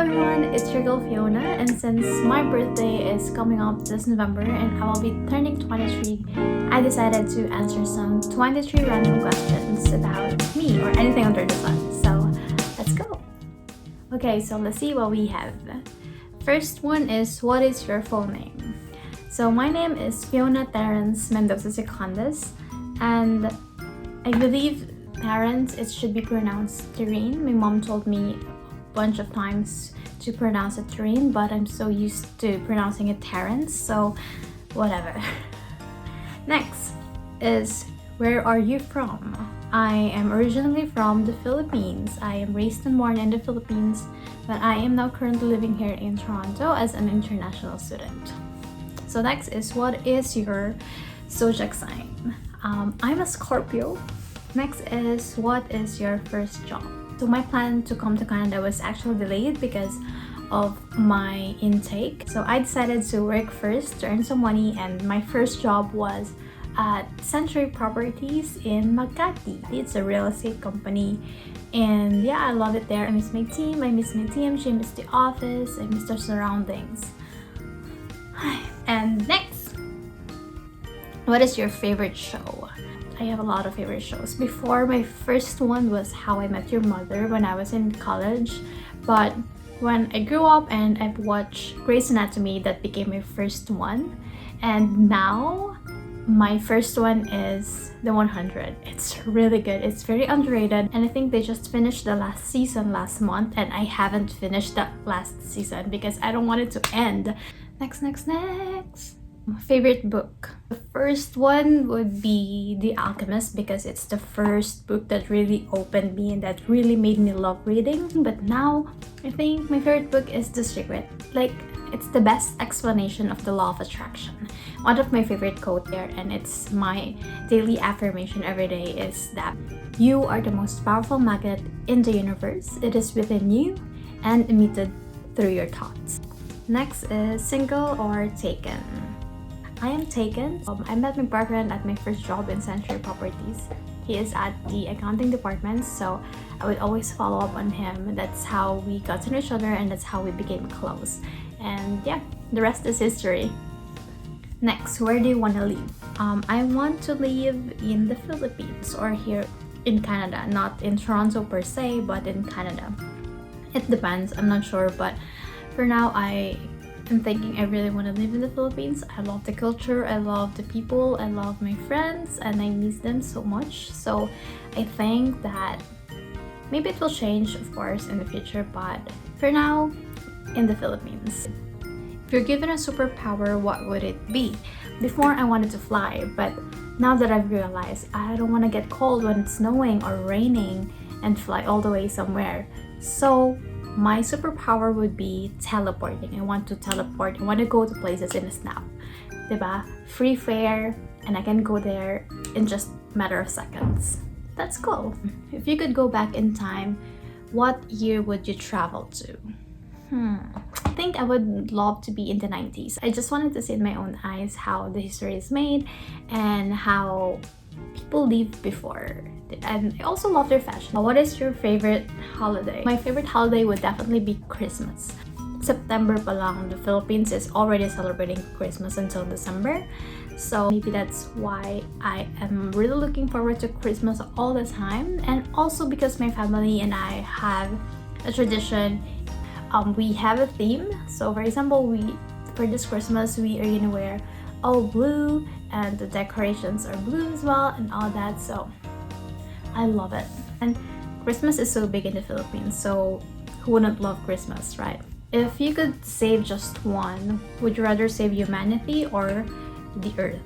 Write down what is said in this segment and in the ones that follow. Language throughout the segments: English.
everyone, it's your girl Fiona, and since my birthday is coming up this November and I will be turning 23, I decided to answer some 23 random questions about me or anything under the sun. So let's go. Okay, so let's see what we have. First one is, what is your full name? So my name is Fiona Terence Mendoza Secondez, and I believe parents it should be pronounced Terene. My mom told me a bunch of times to pronounce it Terene, but I'm so used to pronouncing it Terence, so whatever. Next is, where are you from? I am originally from the Philippines. I am raised and born in the Philippines, but I am now currently living here in Toronto as an international student. So next is, what is your zodiac sign? I'm a Scorpio. Next is, what is your first job? So my plan to come to Canada was actually delayed because of my intake. So I decided to work first to earn some money, and my first job was at Century Properties in Makati. It's a real estate company, and yeah, I love it there. I miss my team, I miss my TMG, I miss the office, I miss the surroundings. And next, what is your favorite show? I have a lot of favorite shows. Before, my first one was How I Met Your Mother when I was in college, but when I grew up and I've watched Grey's Anatomy, that became my first one. And now my first one is The 100. It's really good. It's very underrated, and I think they just finished the last season last month, and I haven't finished that last season because I don't want it to end. Next. Favorite book. The first one would be The Alchemist because it's the first book that really opened me and that really made me love reading. But now I think my favorite book is The Secret. Like, it's the best explanation of the law of attraction. One of my favorite quotes there, and it's my daily affirmation every day, is that you are the most powerful magnet in the universe. It is within you and emitted through your thoughts. Next is, single or taken? I am taken. I met my boyfriend at my first job in Century Properties. He is at the accounting department, so I would always follow up on him. That's how we got to know each other, and that's how we became close. And yeah, the rest is history. Next, where do you want to live? I want to live in the Philippines or here in Canada, not in Toronto per se, but in Canada. It depends, I'm not sure, but for now I'm thinking I really want to live in the Philippines. I love the culture, I love the people, I love my friends, and I miss them so much. So I think that maybe it will change, of course, in the future, but for now, in the Philippines. If you're given a superpower, what would it be? Before, I wanted to fly, but now that I've realized I don't want to get cold when it's snowing or raining and fly all the way somewhere. So my superpower would be teleporting. I want to teleport. I want to go to places in a snap. Diba? Free fare, and I can go there in just a matter of seconds. That's cool. If you could go back in time, what year would you travel to? I think I would love to be in the 90s. I just wanted to see in my own eyes how the history is made and how people lived before. And I also love their fashion. What is your favorite holiday? My favorite holiday would definitely be Christmas. September pa lang, the Philippines is already celebrating Christmas until December. So maybe that's why I am really looking forward to Christmas all the time. And also because my family and I have a tradition. We have a theme. So for example, for this Christmas, we are gonna wear all blue, and the decorations are blue as well and all that. So I love it. And Christmas is so big in the Philippines, so who wouldn't love Christmas, right? If you could save just one, would you rather save humanity or the earth?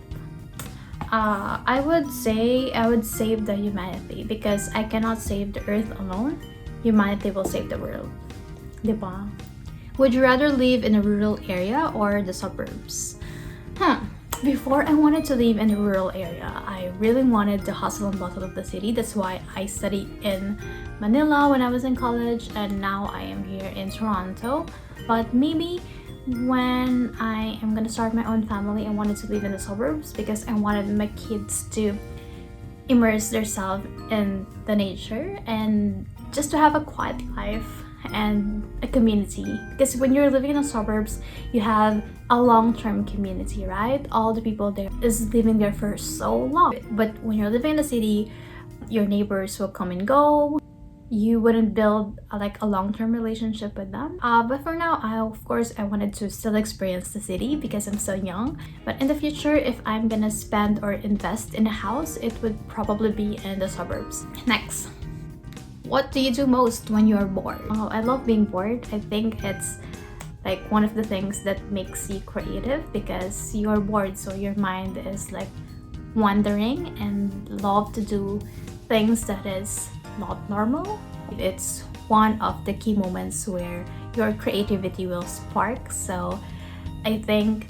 I would say I would save the humanity because I cannot save the earth alone. Humanity will save the world. Diba? Would you rather live in a rural area or the suburbs? Before, I wanted to live in a rural area. I really wanted the hustle and bustle of the city. That's why I studied in Manila when I was in college, and now I am here in Toronto. But maybe when I am gonna start my own family, I wanted to live in the suburbs because I wanted my kids to immerse themselves in the nature and just to have a quiet life and a community. Because when you're living in the suburbs, you have a long-term community, right? All the people there is living there for so long. But when you're living in the city, your neighbors will come and go. You wouldn't build a long-term relationship with them. But for now, of course I wanted to still experience the city because I'm still young. But in the future, if I'm gonna spend or invest in a house, it would probably be in the suburbs. Next, what do you do most when you're bored? Oh, I love being bored. I think it's like one of the things that makes you creative because you're bored, so your mind is like wandering and love to do things that is not normal. It's one of the key moments where your creativity will spark. So I think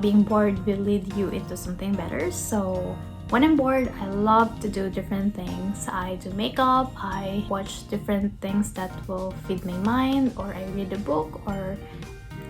being bored will lead you into something better. So when I'm bored, I love to do different things. I do makeup, I watch different things that will feed my mind, or I read a book, or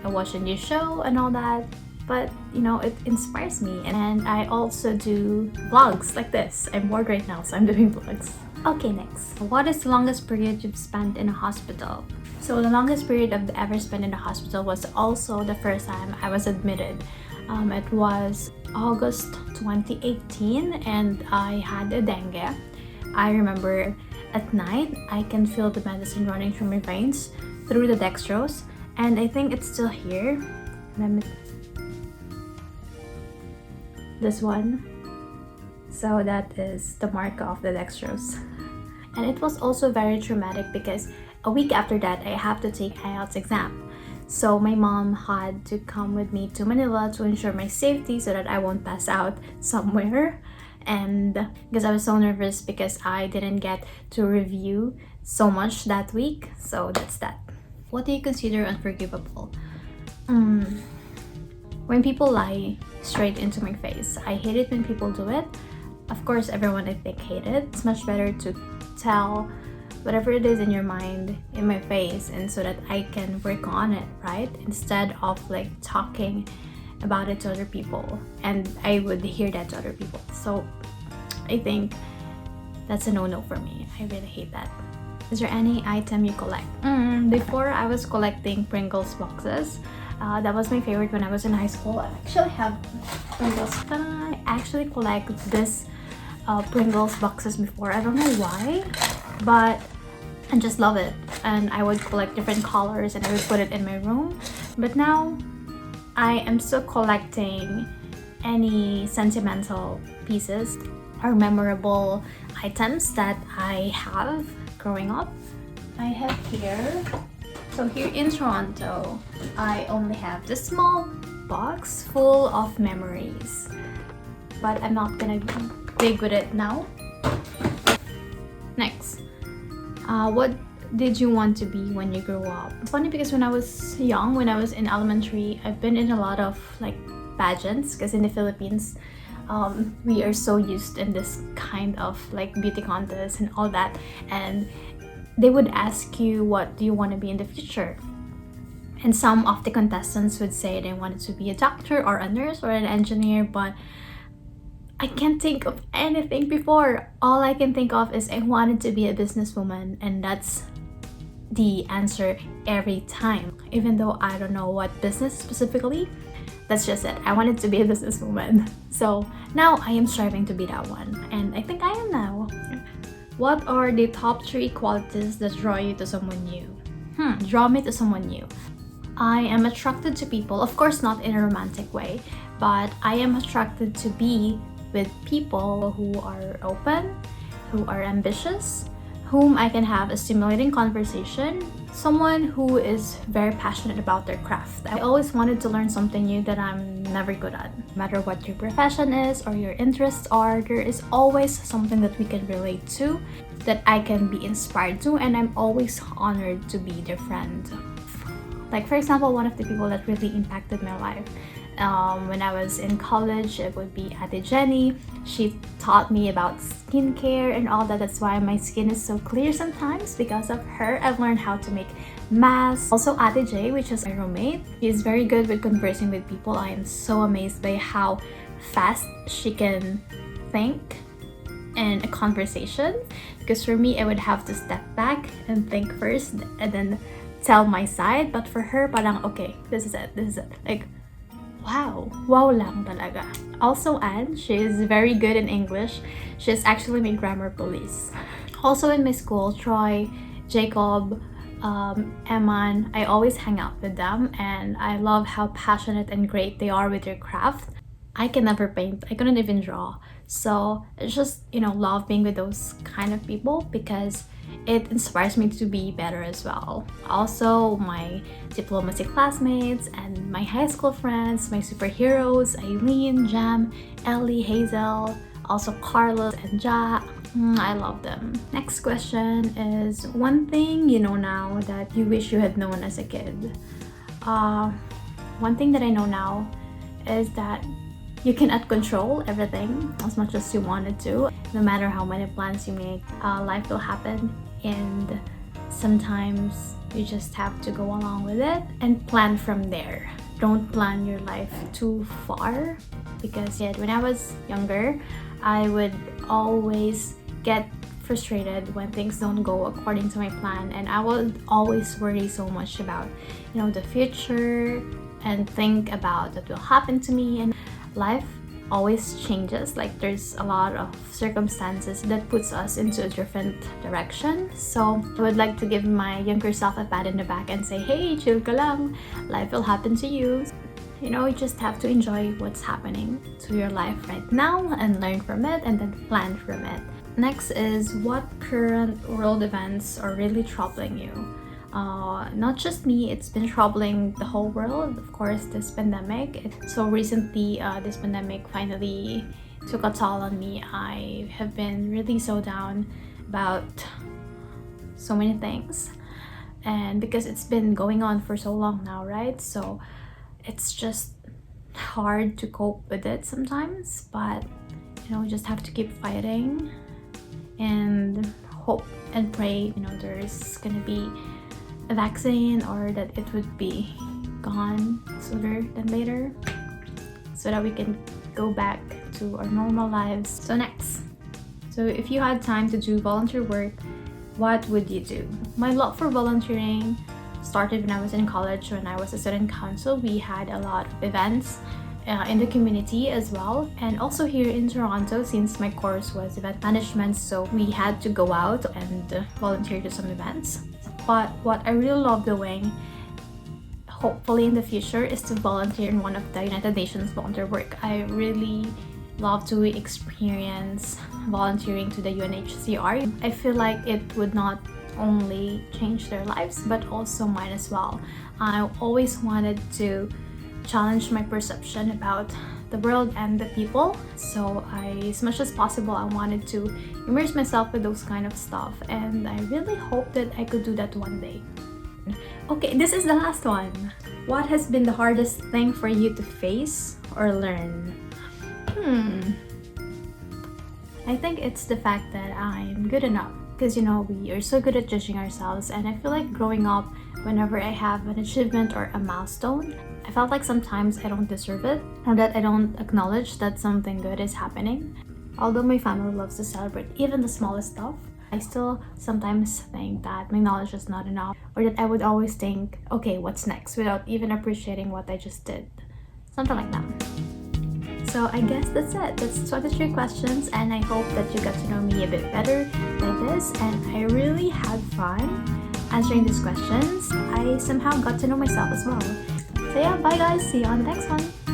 I watch a new show and all that. But you know, it inspires me. And I also do vlogs like this. I'm bored right now, so I'm doing vlogs. Okay, next. What is the longest period you've spent in a hospital? So the longest period I've ever spent in a hospital was also the first time I was admitted. It was August 2018 and I had a dengue. I remember at night I can feel the medicine running through my veins through the dextrose, and I think it's still here. This one. So that is the mark of the dextrose. And it was also very traumatic because a week after that I have to take IELTS exam. So my mom had to come with me to Manila to ensure my safety so that I won't pass out somewhere. And because I was so nervous because I didn't get to review so much that week. So that's that. What do you consider unforgivable? When people lie straight into my face. I hate it when people do it. Of course, everyone I think hate it. It's much better to tell whatever it is in your mind in my face, and so that I can work on it, right? Instead of like talking about it to other people, and I would hear that to other people. So I think that's a no-no for me. I really hate that. Is there any item you collect? Before I was collecting Pringles boxes. That was my favorite when I was in high school. I actually have Pringles. I actually collect this Pringles boxes before. I don't know why, but I just love it. And I would collect different colors and I would put it in my room. But now I am still collecting any sentimental pieces or memorable items that I have growing up. I have here. So here in Toronto, I only have this small box full of memories. But I'm not gonna dig with it now. Next. What did you want to be when you grew up? It's funny because when I was young, when I was in elementary, I've been in a lot of like pageants because in the Philippines, we are so used in this kind of like beauty contests and all that, and they would ask you what do you want to be in the future, and some of the contestants would say they wanted to be a doctor or a nurse or an engineer, but I can't think of anything before. All I can think of is I wanted to be a businesswoman, and that's the answer every time. Even though I don't know what business specifically, that's just it. I wanted to be a businesswoman. So now I am striving to be that one, and I think I am now. What are the top 3 qualities that draw you to someone new? Draw me to someone new. I am attracted to people, of course not in a romantic way, but I am attracted to be with people who are open, who are ambitious, whom I can have a stimulating conversation, someone who is very passionate about their craft. I always wanted to learn something new that I'm never good at. No matter what your profession is or your interests are, there is always something that we can relate to, that I can be inspired to, and I'm always honored to be their friend. Like for example, one of the people that really impacted my life when I was in college, it would be Ate Jenny. She taught me about skincare and all that. That's why my skin is so clear sometimes. Because of her, I've learned how to make masks. Also Ate J, which is my roommate. She is very good with conversing with people. I am so amazed by how fast she can think in a conversation, because for me, I would have to step back and think first and then tell my side. But for her, parang okay, this is it. Like, wow lang talaga. Also, Anne, she is very good in English. She's actually my grammar police. Also in my school, Troy, Jacob, Eman, I always hang out with them, and I love how passionate and great they are with their craft. I can never paint. I couldn't even draw. So it's just, love being with those kind of people because it inspires me to be better as well. Also, my diplomacy classmates and my high school friends, my superheroes, Eileen, Jam, Ellie, Hazel, also Carlos and Ja. I love them. Next question is, one thing you know now that you wish you had known as a kid. One thing that I know now is that you cannot control everything as much as you wanted to. No matter how many plans you make, life will happen, and sometimes you just have to go along with it and plan from there. Don't plan your life too far, because when I was younger, I would always get frustrated when things don't go according to my plan, and I would always worry so much about the future and think about what will happen to me. And life always changes. Like, there's a lot of circumstances that puts us into a different direction. So I would like to give my younger self a pat in the back and say, hey, chill ka lang, life will happen to you. You just have to enjoy what's happening to your life right now and learn from it and then plan from it. Next is, what current world events are really troubling you? Not just me, it's been troubling the whole world. Of course, this pandemic. So recently, this pandemic finally took a toll on me. I have been really so down about so many things. And because it's been going on for so long now, right? So it's just hard to cope with it sometimes. But, just have to keep fighting and hope and pray, there's gonna be a vaccine, or that it would be gone sooner than later, so that we can go back to our normal lives. So next, if you had time to do volunteer work, what would you do? My love for volunteering started when I was in college. When I was a student council, we had a lot of events in the community as well, and also here in Toronto, since my course was event management, so we had to go out and volunteer to some events. But what I really love doing, hopefully in the future, is to volunteer in one of the United Nations volunteer work. I really love to experience volunteering to the UNHCR. I feel like it would not only change their lives, but also mine as well. I always wanted to challenge my perception about the world and the people. So as much as possible, I wanted to immerse myself with those kind of stuff, and I really hope that I could do that one day. Okay, this is the last one. What has been the hardest thing for you to face or learn? I think it's the fact that I'm good enough, because we are so good at judging ourselves, and I feel like growing up, whenever I have an achievement or a milestone, I felt like sometimes I don't deserve it, or that I don't acknowledge that something good is happening. Although my family loves to celebrate even the smallest stuff, I still sometimes think that my knowledge is not enough, or that I would always think, okay, what's next, without even appreciating what I just did. Something like that. So I guess that's it. That's 23 questions, and I hope that you got to know me a bit better like this, and I really had fun answering these questions. I somehow got to know myself as well. So yeah, bye guys, see you on the next one.